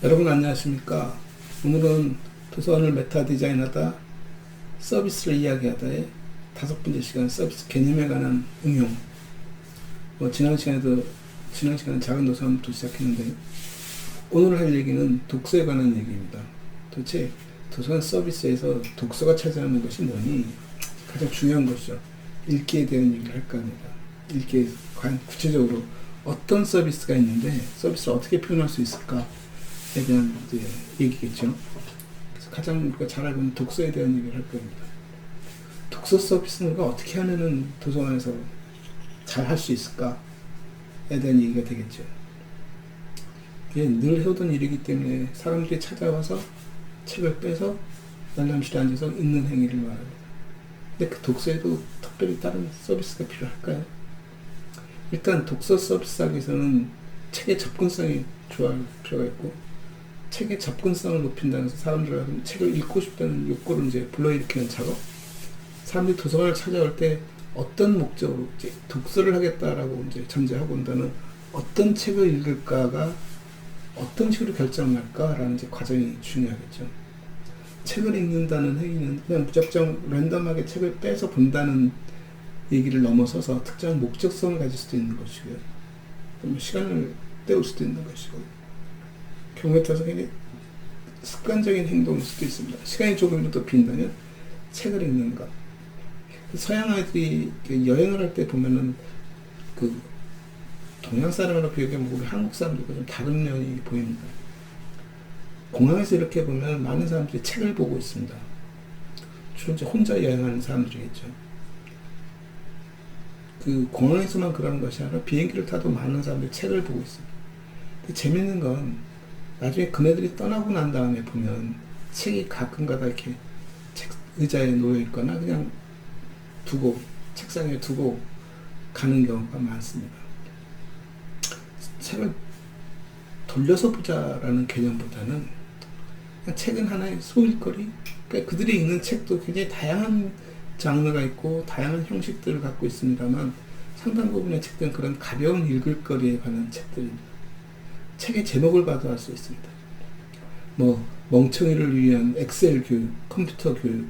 여러분 안녕하십니까? 오늘은 도서관을 메타 디자인하다 서비스를 이야기하다의 5번째 시간 서비스 개념에 관한 응용. 지난 시간에 작은 도서관부터 시작했는데 오늘 할 얘기는 독서에 관한 얘기입니다. 도대체 도서관 서비스에서 독서가 차지하는 것이 뭐니? 가장 중요한 것이죠. 읽기에 대한 얘기를 할까 합니다. 읽기에 과연 구체적으로 어떤 서비스가 있는데 서비스를 어떻게 표현할 수 있을까에 대한 얘기겠죠. 그래서 가장 우리가 잘 알고 있는 독서에 대한 얘기를 할 겁니다. 독서 서비스는 우리가 어떻게 하면은 도서관에서 잘 할 수 있을까에 대한 얘기가 되겠죠. 이게 늘 해오던 일이기 때문에 사람들이 찾아와서 책을 빼서 열람실에 앉아서 읽는 행위를 말합니다. 근데 그 독서에도 특별히 다른 서비스가 필요할까요? 일단 독서 서비스 하기 위해서는 책의 접근성이 좋아할 필요가 있고, 책의 접근성을 높인다는 사람들은 책을 읽고 싶다는 욕구를 이제 불러일으키는 작업. 사람들이 도서관을 찾아올 때 어떤 목적으로 이제 독서를 하겠다라고 이제 전제하고 온다는 어떤 책을 읽을까가 어떤 식으로 결정할까라는 이제 과정이 중요하겠죠. 책을 읽는다는 행위는 그냥 무작정 랜덤하게 책을 빼서 본다는 얘기를 넘어서서 특정한 목적성을 가질 수도 있는 것이고요. 시간을 때울 수도 있는 것이고, 경우에 따라서 굉장히 습관적인 행동일 수도 있습니다. 시간이 조금이라도 빈다면 책을 읽는 것. 서양 아이들이 여행을 할 때 보면은 그 동양 사람이랑 비교해보면 우리 한국 사람들과 좀 다른 면이 보입니다. 공항에서 이렇게 보면 많은 사람들이 책을 보고 있습니다. 주로 이제 혼자 여행하는 사람들이겠죠. 그 공항에서만 그러는 것이 아니라 비행기를 타도 많은 사람들이 책을 보고 있습니다. 근데 재밌는 건 나중에 그네들이 떠나고 난 다음에 보면 책이 가끔가다 이렇게 의자에 놓여 있거나 그냥 두고 책상에 두고 가는 경우가 많습니다. 책을 돌려서 보자라는 개념보다는 그냥 책은 하나의 소일거리. 그러니까 그들이 읽는 책도 굉장히 다양한 장르가 있고 다양한 형식들을 갖고 있습니다만 상당 부분의 책들은 그런 가벼운 읽을 거리에 관한 책들입니다. 책의 제목을 봐도 알 수 있습니다. 멍청이를 위한 엑셀 교육, 컴퓨터 교육.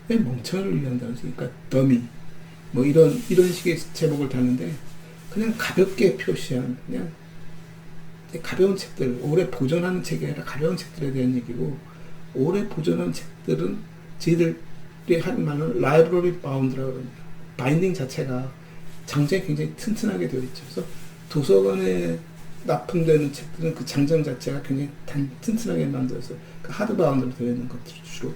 왜 멍청이를 위한다는 거지? 그러니까 더미. 이런 식의 제목을 다는데 그냥 가볍게 표시한 그냥 가벼운 책들, 오래 보존하는 책이 아니라 가벼운 책들에 대한 얘기고, 오래 보존한 책들은 저희들이 하는 말로 라이브러리 바운드라고 합니다. 바인딩 자체가 장장이 굉장히 튼튼하게 되어 있죠. 그래서 도서관에 납품되는 책들은 그 장장 자체가 굉장히 튼튼하게 만들어서 그 하드 바운드로 되어 있는 것들 주로.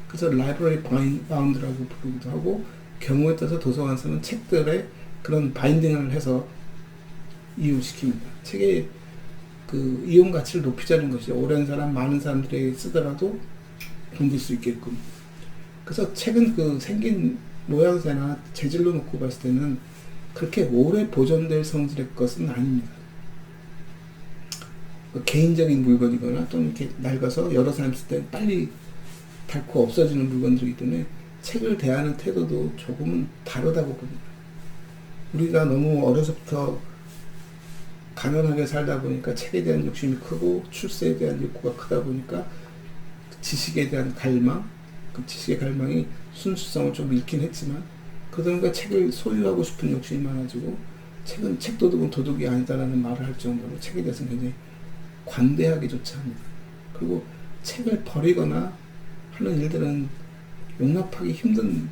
그래서 라이브러리 바운드라고 부르기도 하고, 경우에 따라서 도서관에서는 책들의 그런 바인딩을 해서 이용시킵니다. 책의 그 이용 가치를 높이자는 것이 오랜 사람, 많은 사람들이 쓰더라도 견딜 수 있게끔. 그래서 책은 그 생긴 모양새나 재질로 놓고 봤을 때는 그렇게 오래 보존될 성질의 것은 아닙니다. 개인적인 물건이거나 또는 이렇게 낡아서 여러 사람 쓸 때 빨리 닳고 없어지는 물건들이기 때문에 책을 대하는 태도도 조금은 다르다고 봅니다. 우리가 너무 어려서부터 가난하게 살다 보니까 책에 대한 욕심이 크고 출세에 대한 욕구가 크다 보니까 지식에 대한 갈망, 그 지식의 갈망이 순수성을 좀 잃긴 했지만 그러다 보니까 책을 소유하고 싶은 욕심이 많아지고, 책은 책도둑은 도둑이 아니다라는 말을 할 정도로 책에 대해서는 굉장히 관대하기조차 합니다. 그리고 책을 버리거나 하는 일들은 용납하기 힘든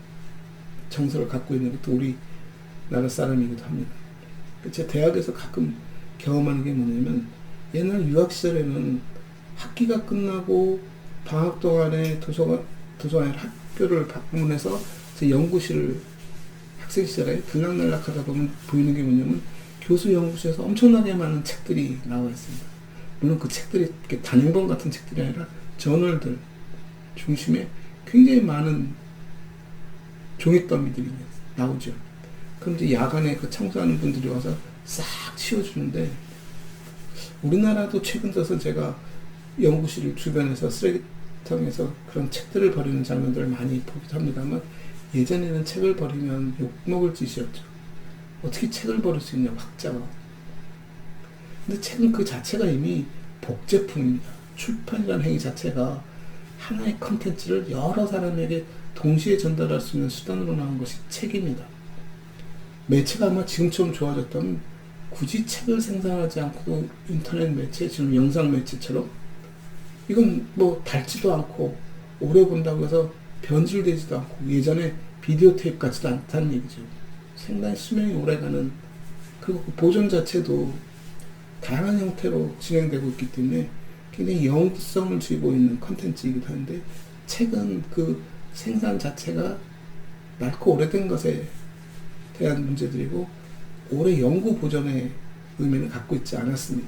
정서를 갖고 있는 것도 우리나라 사람이기도 합니다. 제 대학에서 가끔 경험하는 게 뭐냐면, 옛날 유학 시절에는 학기가 끝나고 방학 동안에 도서관에 학교를 방문해서 제 연구실을 학생 시절에 들락날락하다 보면 보이는 게 뭐냐면 교수 연구실에서 엄청나게 많은 책들이 나와 있습니다. 물론 그 책들이 이렇게 단행본 같은 책들이 아니라 저널들 중심에 굉장히 많은 종이 더미들이 나오죠. 그럼 이제 야간에 그 청소하는 분들이 와서 싹 치워주는데, 우리나라도 최근 들어서 제가 연구실 주변에서 쓰레기통에서 그런 책들을 버리는 장면들을 많이 보기도 합니다만, 예전에는 책을 버리면 욕먹을 짓이었죠. 어떻게 책을 버릴 수 있냐, 학자가. 근데 책은 그 자체가 이미 복제품입니다. 출판이라는 행위 자체가 하나의 컨텐츠를 여러 사람에게 동시에 전달할 수 있는 수단으로 나온 것이 책입니다. 매체가 아마 지금처럼 좋아졌다면 굳이 책을 생산하지 않고도 인터넷 매체, 지금 영상 매체처럼 이건 뭐 닳지도 않고 오래 본다고 해서 변질되지도 않고 예전에 비디오 테이프 같지도 않다는 얘기죠. 상당히 수명이 오래가는, 그리고 그 보존 자체도 다양한 형태로 진행되고 있기 때문에 굉장히 영성을 쥐고 있는 컨텐츠이기도 한데, 책은 그 생산 자체가 낡고 오래된 것에 대한 문제들이고 오래 연구 보존의 의미는 갖고 있지 않았습니다.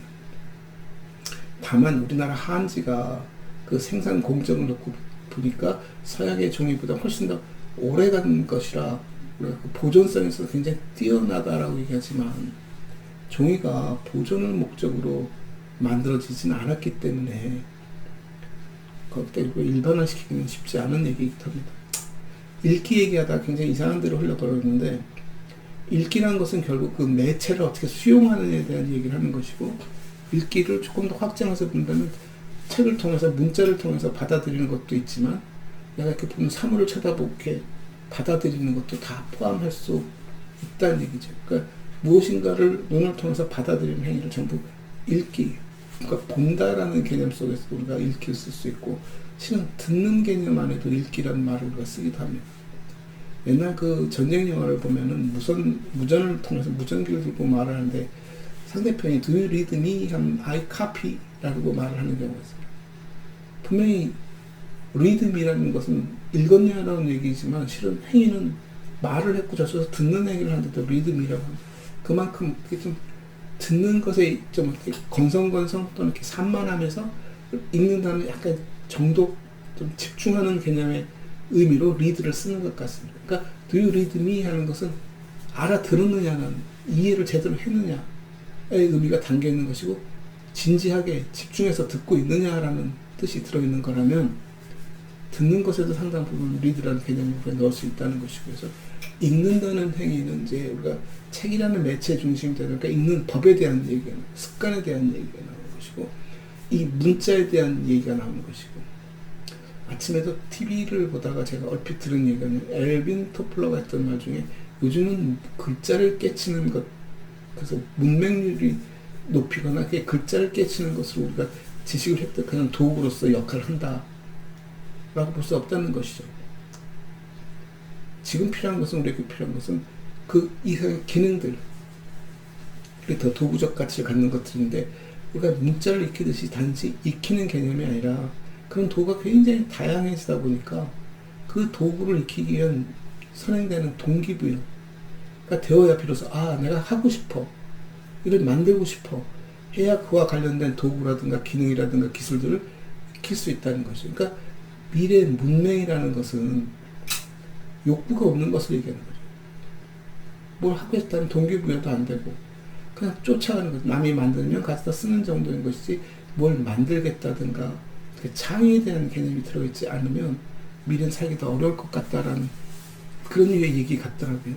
다만 우리나라 한지가 그 생산 공정을 놓고 보니까 서양의 종이보다 훨씬 더 오래간 것이라 우리가 그 보존성에 있어서 굉장히 뛰어나다라고 얘기하지만, 종이가 보존을 목적으로 만들어지진 않았기 때문에 그것도 일반화시키기는 쉽지 않은 얘기이기도 합니다. 읽기 얘기하다가 굉장히 이상한 데로 흘러버렸는데, 읽기란 것은 결국 그 매체를 어떻게 수용하느냐에 대한 얘기를 하는 것이고, 읽기를 조금 더 확장해서 본다면 책을 통해서, 문자를 통해서 받아들이는 것도 있지만, 내가 이렇게 보면 사물을 쳐다보고 이렇게 받아들이는 것도 다 포함할 수 있다는 얘기죠. 그러니까 무엇인가를 눈을 통해서 받아들이는 행위를 전부 읽기, 그러니까 본다라는 개념 속에서 우리가 읽기를 쓸 수 있고, 실은 듣는 개념 안에도 읽기라는 말을 우리가 쓰기도 합니다. 옛날 그 전쟁 영화를 보면은 무전을 통해서 무전기를 들고 말을 하는데, 상대편이 Do you read me? 하면 I copy 라고 말을 하는 경우가 있습니다. 분명히 read me라는 것은 읽었냐라는 얘기지만, 실은 행위는 말을 했고 저서서 듣는 행위를 하는데도 read me라고 합니다. 그만큼 좀 듣는 것에 좀 이렇게 건성건성 또는 이렇게 산만하면서 읽는다는 약간 정도, 좀 집중하는 개념의 의미로 read를 쓰는 것 같습니다. 그러니까 do you read me 하는 것은 알아들었느냐는, 이해를 제대로 했느냐의 의미가 담겨 있는 것이고, 진지하게 집중해서 듣고 있느냐라는 뜻이 들어있는 거라면, 듣는 것에도 상당 부분 read라는 개념을 넣을 수 있다는 것이고, 그래서 읽는다는 행위는 이제 우리가 책이라는 매체 중심이 되니까 읽는 법에 대한 얘기가, 습관에 대한 얘기가 나오는 것이고, 이 문자에 대한 얘기가 나오는 것이고, 아침에도 TV를 보다가 제가 얼핏 들은 얘기가 엘빈 토플러가 했던 말 중에, 요즘은 글자를 깨치는 것, 그래서 문맹률이 높이거나 그게 글자를 깨치는 것으로 우리가 지식을 획득하는 도구로서 역할을 한다 라고 볼 수 없다는 것이죠. 지금 필요한 것은, 우리에게 필요한 것은 그 이상의 기능들, 더 도구적 가치를 갖는 것들인데, 우리가 문자를 익히듯이 단지 익히는 개념이 아니라 그런 도구가 굉장히 다양해지다 보니까 그 도구를 익히기 위한 선행되는 동기부여가 되어야 비로소 내가 하고 싶어, 이걸 만들고 싶어 해야 그와 관련된 도구라든가 기능이라든가 기술들을 익힐 수 있다는 것이죠. 그러니까 미래의 문명이라는 것은 욕구가 없는 것을 얘기하는 거죠. 뭘 하고 싶다는 동기부여도 안 되고 그냥 쫓아가는 거죠. 남이 만들면 가져다 쓰는 정도인 것이지, 뭘 만들겠다든가 창의에 대한 개념이 들어있지 않으면 미래는 살기 더 어려울 것 같다라는 그런 류의 얘기 같더라고요.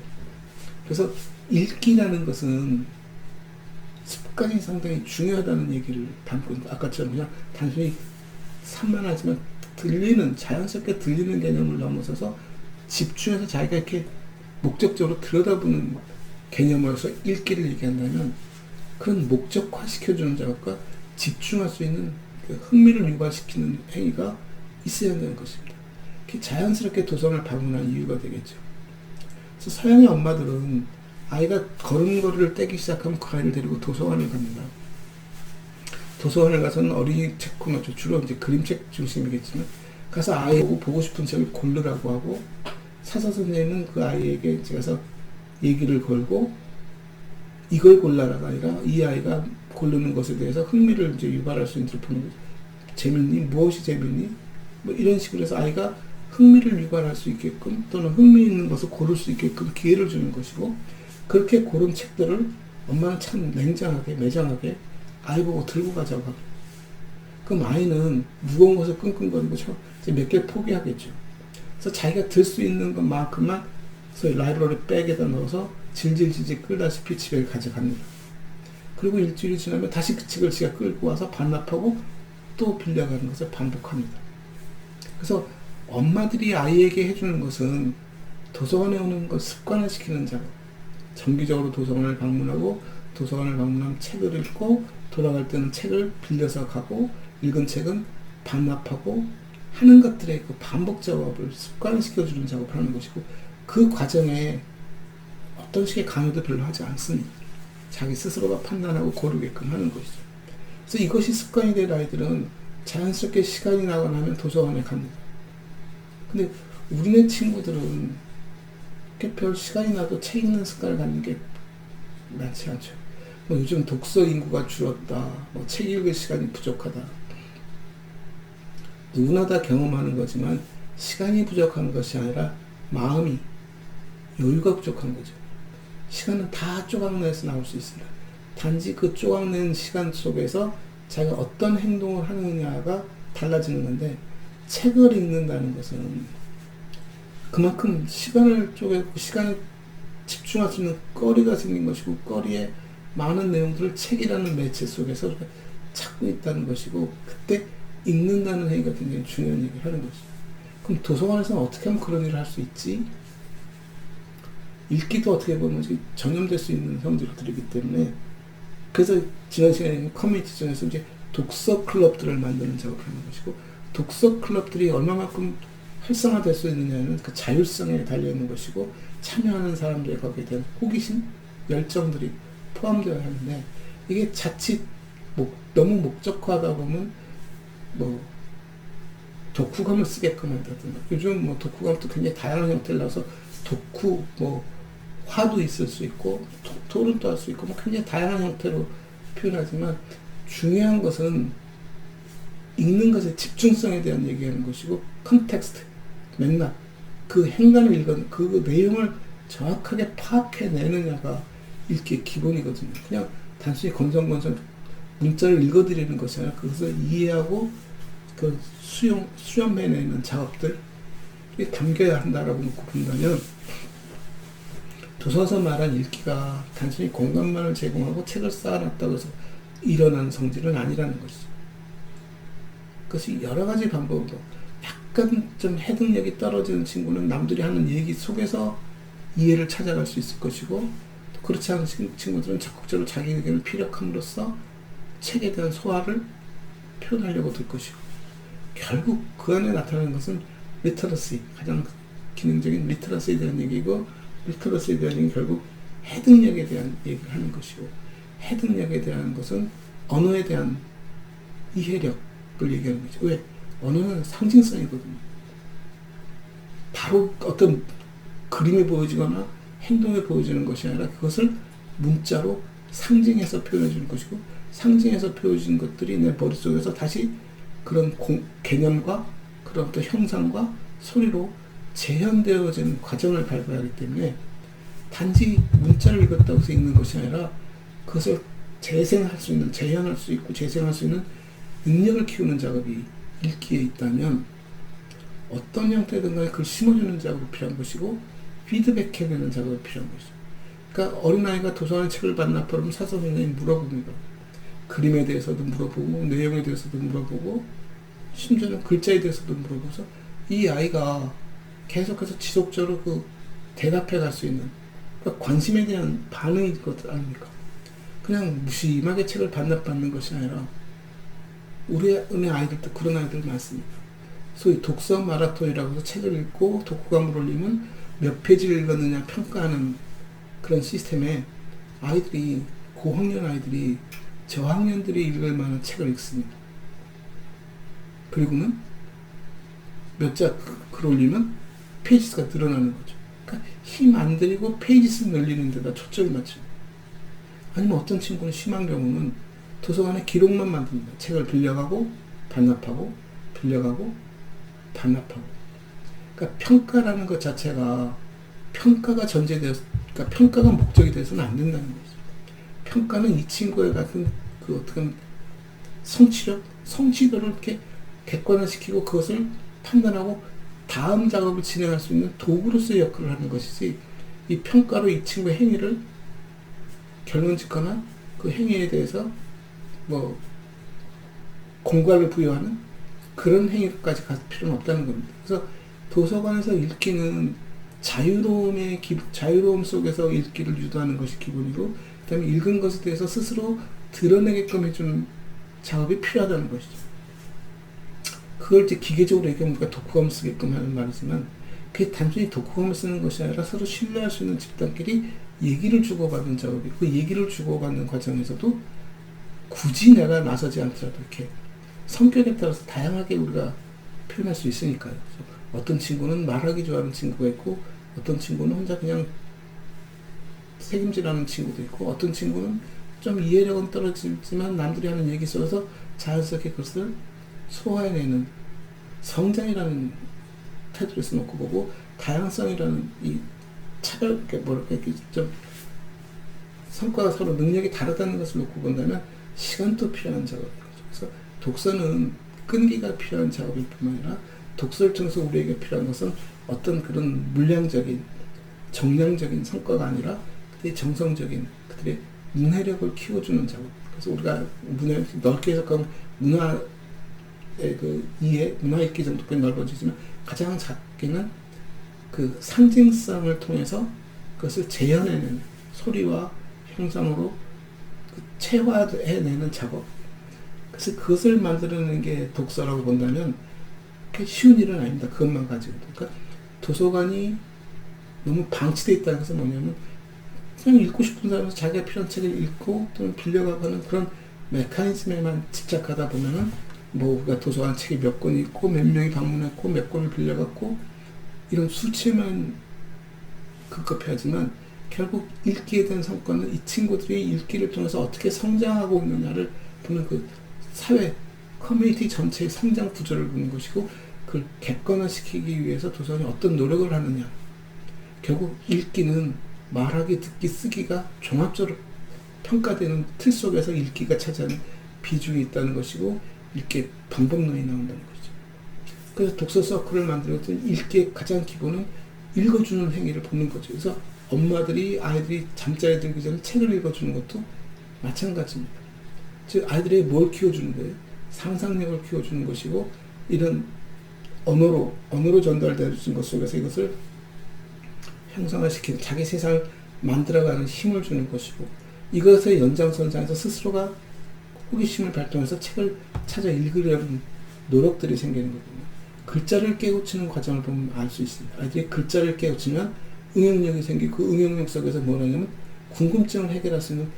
그래서 읽기라는 것은 습관이 상당히 중요하다는 얘기를 담고 있는, 아까처럼 그냥 단순히 산만하지만 들리는, 자연스럽게 들리는 개념을 넘어서서 집중해서 자기가 이렇게 목적적으로 들여다보는 개념으로서 읽기를 얘기한다면, 그런 목적화 시켜주는 작업과 집중할 수 있는 그 흥미를 유발시키는 행위가 있어야 한다는 것입니다. 그게 자연스럽게 도서관을 방문한 이유가 되겠죠. 그래서 서양의 엄마들은 아이가 걸음걸이를 떼기 시작하면 그 아이를 데리고 도서관을 갑니다. 도서관에 가서는 어린이 책뿐만 아니라 주로 이제 그림책 중심이겠지만, 가서 아이 보고 싶은 책을 고르라고 하고, 사서 선생님은 그 아이에게 가서 얘기를 걸고, 이걸 골라라가 아니라 이 아이가 고르는 것에 대해서 흥미를 이제 유발할 수 있는 보는 거죠. 재밌니? 무엇이 재밌니? 뭐 이런 식으로 해서 아이가 흥미를 유발할 수 있게끔, 또는 흥미 있는 것을 고를 수 있게끔 기회를 주는 것이고, 그렇게 고른 책들을 엄마는 참 냉정하게, 매정하게 아이 보고 들고 가자고 하고, 그럼 아이는 무거운 것을 끙끙거리고 몇 개 포기하겠죠. 그래서 자기가 들 수 있는 것만큼만 소위 라이브러리 백에다 넣어서 질질질질 끌다시피 집에 가져갑니다. 그리고 일주일이 지나면 다시 그 책을 지가 끌고 와서 반납하고 또 빌려가는 것을 반복합니다. 그래서 엄마들이 아이에게 해주는 것은 도서관에 오는 걸 습관화시키는 작업. 정기적으로 도서관을 방문하고 도서관을 방문하면 책을 읽고 돌아갈 때는 책을 빌려서 가고 읽은 책은 반납하고 하는 것들의 그 반복 작업을 습관화시켜주는 작업을 하는 것이고 그 과정에 어떤 식의 강요도 별로 하지 않습니다. 자기 스스로가 판단하고 고르게끔 하는 것이죠. 그래서 이것이 습관이 된 아이들은 자연스럽게 시간이 나거나 하면 도서관에 갑니다. 근데 우리네 친구들은 별 시간이 나도 책 읽는 습관을 갖는 게 많지 않죠. 뭐 요즘 독서 인구가 줄었다, 뭐 책 읽을 시간이 부족하다. 누구나 다 경험하는 거지만 시간이 부족한 것이 아니라 마음이 여유가 부족한 거죠. 시간은 다 조각내서 나올 수 있습니다. 단지 그 조각낸 시간 속에서 자기가 어떤 행동을 하느냐가 달라지는 건데 책을 읽는다는 것은 그만큼 시간을 쪼개고 시간에 집중할 수 있는 거리가 생긴 것이고 거리에 많은 내용들을 책이라는 매체 속에서 찾고 있다는 것이고 그때 읽는다는 행위가 굉장히 중요한 얘기를 하는 것이죠. 그럼 도서관에서는 어떻게 하면 그런 일을 할 수 있지? 읽기도 어떻게 보면 전염될 수 있는 성질들이기 때문에 그래서 지난 시간에 커뮤니티전에서 이제 독서 클럽들을 만드는 작업을 하는 것이고 독서 클럽들이 얼마만큼 활성화될 수 있느냐는 그 자율성에 달려있는 것이고 참여하는 사람들의 거기에 대한 호기심, 열정들이 포함되어야 하는데 이게 자칫 너무 목적화하다 보면 뭐 독후감을 쓰게끔 한다든가 요즘 뭐 독후감도 굉장히 다양한 형태를 나와서 독후 뭐 화도 있을 수 있고 토론도 할 수 있고 뭐 굉장히 다양한 형태로 표현하지만 중요한 것은 읽는 것의 집중성에 대한 얘기하는 것이고 컨텍스트, 맥락, 그 행간을 읽은 그 내용을 정확하게 파악해내느냐가 읽기의 기본이거든요. 그냥 단순히 건성건성 문자를 읽어드리는 것이 아니라 그것을 이해하고 그 수렴해내는 작업들이 담겨야 한다라고 놓고 본다면 도서에서 말한 읽기가 단순히 공간만을 제공하고 책을 쌓아놨다고 해서 일어나는 성질은 아니라는 것이죠. 그것이 여러 가지 방법으로 약간 좀 해득력이 떨어지는 친구는 남들이 하는 얘기 속에서 이해를 찾아갈 수 있을 것이고 또 그렇지 않은 친구들은 적극적으로 자기 의견을 피력함으로써 책에 대한 소화를 표현하려고 들 것이고 결국 그 안에 나타나는 것은 리터러시, 가장 기능적인 리터러시에 대한 얘기고 리터러시에 대한 얘기는 결국 해득력에 대한 얘기를 하는 것이고 해득력에 대한 것은 언어에 대한 이해력을 얘기하는 거죠. 왜? 언어는 상징성이거든요. 바로 어떤 그림이 보여지거나 행동에 보여지는 것이 아니라 그것을 문자로 상징해서 표현해 주는 것이고 상징해서 표현해주는 것들이 내 머릿속에서 다시 그런 개념과 그런 어떤 형상과 소리로 재현되어지는 과정을 밟아야 하기 때문에 단지 문자를 읽었다고 해서 읽는 것이 아니라 그것을 재생할 수 있는, 재현할 수 있고 재생할 수 있는 능력을 키우는 작업이 읽기에 있다면 어떤 형태든 간에 그걸 심어주는 작업이 필요한 것이고 피드백해내는 작업이 필요한 것이죠. 그러니까 어린아이가 도서관에 책을 반납하면 사서 선생님이 물어봅니다. 그림에 대해서도 물어보고 내용에 대해서도 물어보고 심지어는 글자에 대해서도 물어봐서 이 아이가 계속해서 지속적으로 그 대답해 갈 수 있는 그러니까 관심에 대한 반응일 것 아닙니까? 그냥 무심하게 책을 반납받는 것이 아니라 우리 은혜 아이들도 그런 아이들 많습니다. 소위 독서 마라톤이라고 해서 책을 읽고 독후감을 올리면 몇 페이지를 읽었느냐 평가하는 그런 시스템에 아이들이 고학년 아이들이 저학년들이 읽을 만한 책을 읽습니다. 그리고는 몇 자 글 올리면 페이지 수가 늘어나는 거죠. 그러니까 힘 안 들이고 페이지 수 늘리는 데다 초점을 맞춥니다. 아니면 어떤 친구는 심한 경우는 도서관에 기록만 만듭니다. 책을 빌려가고 반납하고 빌려가고 반납하고. 그러니까 평가라는 것 자체가 평가가 그러니까 평가가 목적이 돼서는 안 된다는 거죠. 평가는 이 친구의 같은 그 어떤 성취력, 성취도를 이렇게 객관화시키고 그것을 판단하고 다음 작업을 진행할 수 있는 도구로서의 역할을 하는 것이지 이 평가로 이 친구의 행위를 결론 짓거나 그 행위에 대해서 뭐 공갈을 부여하는 그런 행위까지 갈 필요는 없다는 겁니다. 그래서 도서관에서 읽기는 자유로움 속에서 읽기를 유도하는 것이 기본이고, 그 다음에 읽은 것에 대해서 스스로 드러내게끔 해주는 작업이 필요하다는 것이죠. 그걸 이제 기계적으로 얘기하면 우리가 독후감을 쓰게끔 하는 말이지만, 그게 단순히 독후감을 쓰는 것이 아니라 서로 신뢰할 수 있는 집단끼리 얘기를 주고받는 작업이, 그 얘기를 주고받는 과정에서도 굳이 내가 나서지 않더라도 이렇게 성격에 따라서 다양하게 우리가 표현할 수 있으니까요. 어떤 친구는 말하기 좋아하는 친구가 있고, 어떤 친구는 혼자 그냥 책임질하는 친구도 있고, 어떤 친구는 좀 이해력은 떨어지지만 남들이 하는 얘기 속에서 자연스럽게 그것을 소화해내는 성장이라는 태도에서 놓고 보고, 다양성이라는 이 차별, 뭐랄까, 좀 성과가 서로 능력이 다르다는 것을 놓고 본다면 시간도 필요한 작업인 거죠. 그래서 독서는 끈기가 필요한 작업일 뿐만 아니라, 독서를 통해서 우리에게 필요한 것은 어떤 그런 물량적인, 정량적인 성과가 아니라 그들의 정성적인, 그들의 문해력을 키워주는 작업. 그래서 우리가 넓게 해석하면 문화의 그 이해, 문화 읽기 정도까지 넓어지지만, 가장 작게는 그 상징성을 통해서 그것을 재현해내는, 소리와 형상으로 그 체화해내는 작업. 그래서 그것을 만들어내는 게 독서라고 본다면 쉬운 일은 아닙니다. 그것만 가지고도. 그러니까 도서관이 너무 방치되어 있다는 것은 뭐냐면, 그냥 읽고 싶은 사람은 자기가 필요한 책을 읽고 또는 빌려가고 하는 그런 메커니즘에만 집착하다 보면은, 뭐 우리가 도서관 책이 몇 권 있고 몇 명이 방문했고 몇 권을 빌려갔고 이런 수치만 급급해하지만, 결국 읽기에 대한 성과는 이 친구들이 읽기를 통해서 어떻게 성장하고 있느냐를 보는 그 사회, 커뮤니티 전체의 성장 구조를 보는 것이고, 그걸 객관화시키기 위해서 도서관이 어떤 노력을 하느냐. 결국 읽기는 말하기, 듣기, 쓰기가 종합적으로 평가되는 틀 속에서 읽기가 차지하는 비중이 있다는 것이고, 읽기의 방법론이 나온다는 거죠. 그래서 독서 서클을 만들었더니 읽기의 가장 기본은 읽어주는 행위를 보는 거죠. 그래서 엄마들이 아이들이 잠자리 들기 전에 책을 읽어주는 것도 마찬가지입니다. 즉 아이들에게 뭘 키워주는 거예요? 상상력을 키워주는 것이고, 이런 언어로 전달되어진 것 속에서 이것을 형상화시키는, 자기 세상을 만들어가는 힘을 주는 것이고, 이것의 연장선상에서 스스로가 호기심을 발동해서 책을 찾아 읽으려는 노력들이 생기는 거거든요. 글자를 깨우치는 과정을 보면 알 수 있습니다. 아이들이 글자를 깨우치면 응용력이 생기고, 그 응용력 속에서 뭘 하냐면 궁금증을 해결할 수 있는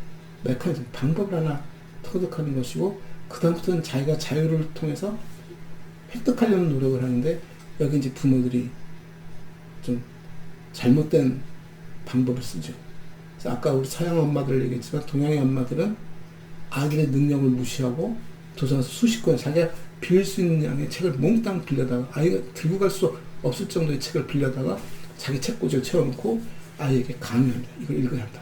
메커니즘, 방법을 하나 터득하는 것이고, 그 다음부터는 자기가 자유를 통해서 획득하려는 노력을 하는데, 여기 이제 부모들이 좀 잘못된 방법을 쓰죠. 그래서 아까 우리 서양 엄마들 얘기했지만, 동양의 엄마들은 아이들의 능력을 무시하고 도서관에서 수십 권 자기가 빌릴 수 있는 양의 책을 몽땅 빌려다가, 아이가 들고 갈 수 없을 정도의 책을 빌려다가 자기 책꽂이를 채워놓고 아이에게 강요합니다. 이걸 읽어야 한다.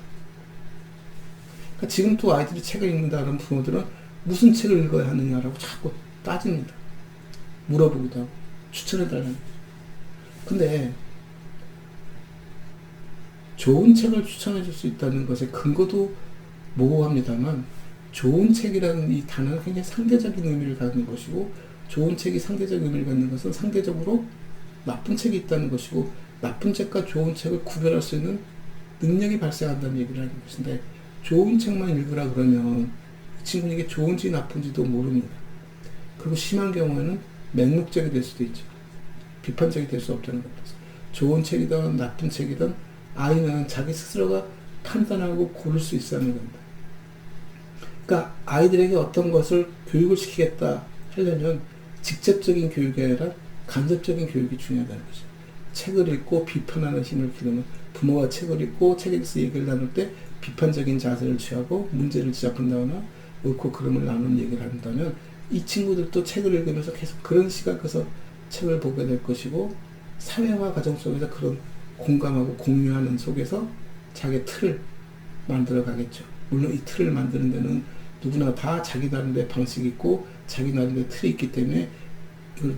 그러니까 지금 또 아이들이 책을 읽는다 그러면 부모들은 무슨 책을 읽어야 하느냐라고 자꾸 따집니다. 물어보기도 하고 추천해달라는 거죠. 근데 좋은 책을 추천해 줄 수 있다는 것의 근거도 모호합니다만, 좋은 책이라는 이 단어는 굉장히 상대적인 의미를 갖는 것이고, 좋은 책이 상대적 의미를 갖는 것은 상대적으로 나쁜 책이 있다는 것이고, 나쁜 책과 좋은 책을 구별할 수 있는 능력이 발생한다는 얘기를 하는 것인데, 좋은 책만 읽으라 그러면 이 친구는 이게 좋은지 나쁜지도 모릅니다. 그리고 심한 경우에는 맹목적이 될 수도 있죠. 비판적이 될 수 없다는 겁니다. 좋은 책이든 나쁜 책이든 아이는 자기 스스로가 판단하고 고를 수 있어야 하는 겁니다. 그러니까 아이들에게 어떤 것을 교육을 시키겠다 하려면 직접적인 교육이 아니라 간접적인 교육이 중요하다는 거죠. 책을 읽고 비판하는 힘을 기르는, 부모가 책을 읽고 책에 대해서 얘기를 나눌 때 비판적인 자세를 취하고 문제를 지적한다거나 옳고 그름을 나누는 얘기를 한다면, 이 친구들도 책을 읽으면서 계속 그런 시각에서 책을 보게 될 것이고, 사회화 과정 속에서 그런 공감하고 공유하는 속에서 자기의 틀을 만들어 가겠죠. 물론 이 틀을 만드는 데는 누구나 다 자기 나름대로 방식이 있고 자기 나름대로 틀이 있기 때문에 이걸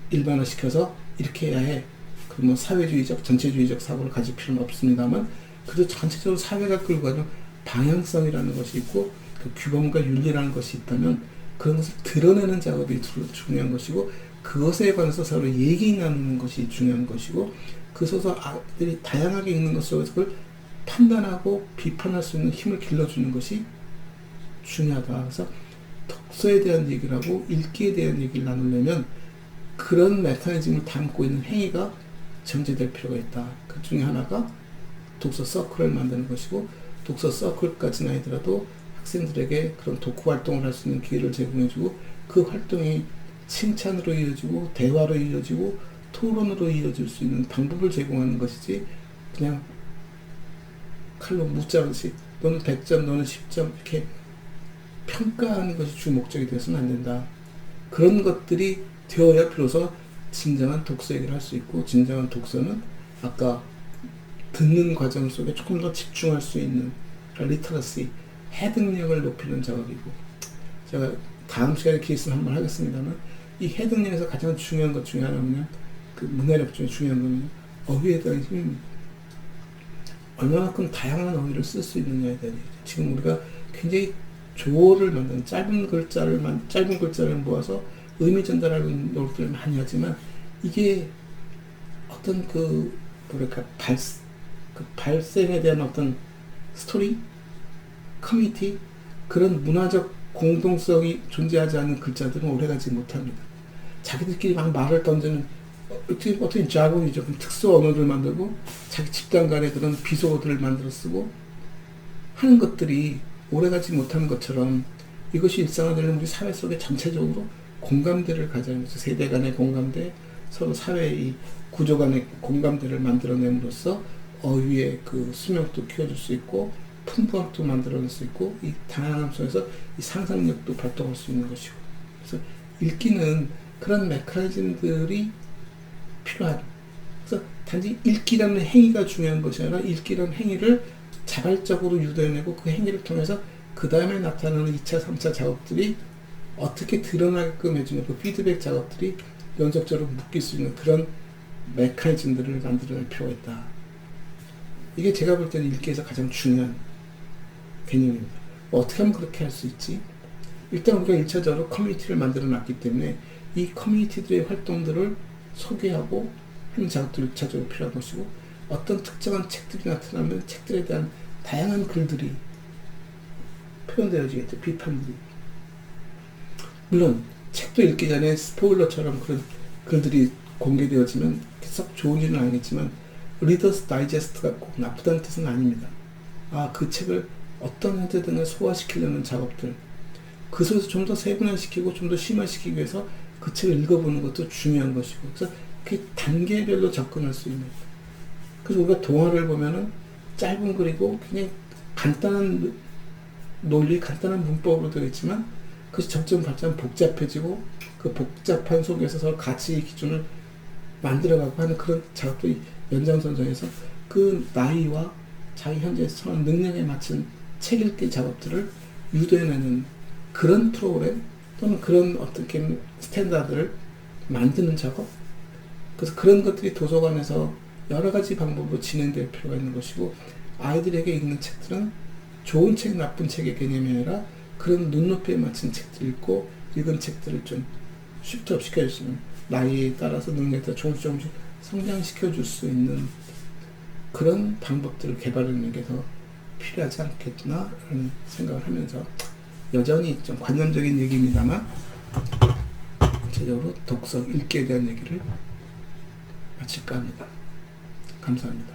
일반화시켜서 이렇게 해야 해, 그러면 사회주의적 전체주의적 사고를 가질 필요는 없습니다만, 그래도 전체적으로 사회가 끌고 가는 방향성이라는 것이 있고 그 규범과 윤리라는 것이 있다면 그런 것을 드러내는 작업이 중요한 것이고 그것에 관해서 서로 얘기 나누는 것이 중요한 것이고 그 소설들이 다양하게 읽는 것 속에서 그걸 판단하고 비판할 수 있는 힘을 길러주는 것이 중요하다. 그래서 독서에 대한 얘기를 하고 읽기에 대한 얘기를 나누려면 그런 메커니즘을 담고 있는 행위가 전제될 필요가 있다. 그 중에 하나가 독서 서클을 만드는 것이고 독서 서클까지는 아니더라도 학생들에게 그런 독후 활동을 할 수 있는 기회를 제공해주고 그 활동이 칭찬으로 이어지고 대화로 이어지고 토론으로 이어질 수 있는 방법을 제공하는 것이지 그냥 칼로 묻자듯이 너는 100점 너는 10점 이렇게 평가하는 것이 주 목적이 되어서는 안 된다. 그런 것들이 되어야 비로소 진정한 독서 얘기를 할 수 있고 진정한 독서는 아까 듣는 과정 속에 조금 더 집중할 수 있는 리터러시, 해득력을 높이는 작업이고 제가 다음 시간에 기회 있으면 한번 하겠습니다만 이 해득력에서 가장 중요한 것 중에 하나는 그 문해력 중에 중요한 거는 어휘에 대한 힘입니다. 얼마만큼 다양한 어휘를 쓸 수 있느냐에 대한 얘기죠. 지금 우리가 굉장히 조어를 만드는 짧은 글자를 모아서 의미 전달하는 노력들을 많이 하지만 이게 어떤 그 발생에 대한 어떤 스토리, 커뮤니티 그런 문화적 공동성이 존재하지 않는 글자들은 오래가지 못합니다. 자기들끼리 막 말을 던지는 어떻게 자본이죠. 특수 언어를 만들고 자기 집단 간에 그런 비속어들을 만들어 쓰고 하는 것들이 오래가지 못하는 것처럼 이것이 일상화되는 우리 사회 속에 전체적으로 공감대를 가져야 해서 세대 간의 공감대, 서로 사회의 구조 간의 공감대를 만들어냄으로써 어휘의 그 수명도 키워줄 수 있고 풍부함도 만들어낼 수 있고 이 다양함 속에서 이 상상력도 발동할 수 있는 것이고 그래서 읽기는 그런 메커니즘들이 필요한 그래서 단지 읽기라는 행위가 중요한 것이 아니라 읽기라는 행위를 자발적으로 유도해내고 그 행위를 통해서 그 다음에 나타나는 2차, 3차 작업들이 어떻게 드러나게끔 해주는 그 피드백 작업들이 연속적으로 묶일 수 있는 그런 메커니즘들을 만들어낼 필요가 있다. 이게 제가 볼 때는 읽기에서 가장 중요한 개념입니다. 어떻게 하면 그렇게 할 수 있지? 일단 우리가 1차적으로 커뮤니티를 만들어 놨기 때문에 이 커뮤니티들의 활동들을 소개하고 하는 작업들이 1차적으로 필요한 것이고 어떤 특정한 책들이 나타나면 책들에 대한 다양한 글들이 표현되어지겠죠. 비판들이. 물론 책도 읽기 전에 스포일러처럼 그런 글들이 공개되어지면 썩 좋은 일은 아니겠지만 리더스 다이제스트가 꼭 나쁘다는 뜻은 아닙니다. 그 책을 어떤 형태든 소화시키려는 작업들 그 속에서 좀 더 세분화시키고 좀 더 심화시키기 위해서 그 책을 읽어보는 것도 중요한 것이고 그래서 그 단계별로 접근할 수 있는 그래서 우리가 동화를 보면은 짧은 글이고 굉장히 간단한 논리, 간단한 문법으로 되어 있지만 그것이 점점 발전 복잡해지고 그 복잡한 속에서 서로 가치 기준을 만들어가고 하는 그런 작업들이 연장선상에서 그 나이와 자기 현재 처한 능력에 맞춘 책 읽기 작업들을 유도해내는 그런 프로그램 또는 그런 어떻게 스탠다드를 만드는 작업 그래서 그런 것들이 도서관에서 여러 가지 방법으로 진행될 필요가 있는 것이고 아이들에게 읽는 책들은 좋은 책, 나쁜 책의 개념이 아니라 그런 눈높이에 맞춘 책들을 읽고 읽은 책들을 좀 슈트업 시켜줄 수 있는 나이에 따라서 능력에 따라 조금씩 성장시켜 줄 수 있는 그런 방법들을 개발하는 게 더 필요하지 않겠나 라는 생각을 하면서 여전히 좀 관념적인 얘기입니다만 전체적으로 독서, 읽기에 대한 얘기를 마칠까 합니다. 감사합니다.